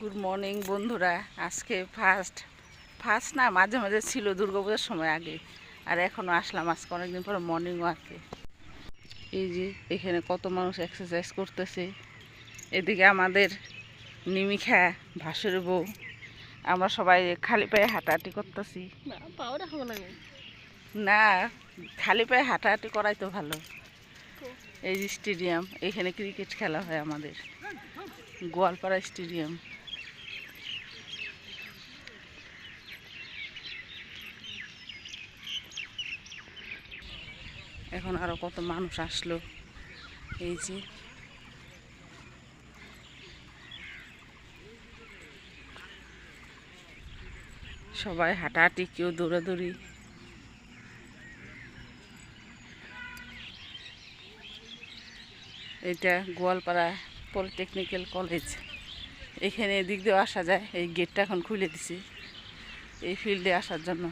Good morning বন্ধুরা। আজকে first first না, মাঝে মাঝে ছিল দুর্গাপূজার সময় আগে, আর এখনও আসলাম আজকে অনেকদিন পরে মর্নিং ওয়াকে। এই যে এখানে কত মানুষ এক্সারসাইজ করতেছে। এদিকে আমাদের নিমিখা ভাসুর বউ, আমরা সবাই খালি পায়ে হাঁটাহাঁটি করতেছি। না, খালি পায়ে হাঁটাহাঁটি করাই তো ভালো। এই যে স্টেডিয়াম, এখানে ক্রিকেট খেলা হয় আমাদের, গোয়ালপাড়া স্টেডিয়াম। এখন আরো কত মানুষ আসলো। এই যে সবাই হাঁটাহাঁটি, কেউ দৌড়াদৌড়ি। এটা গোয়ালপাড়া পলিটেকনিক্যাল কলেজ। এখানে এদিক দিয়েও আসা যায়। এই গেটটা এখন খুলে দিছি এই ফিল্ডে আসার জন্য।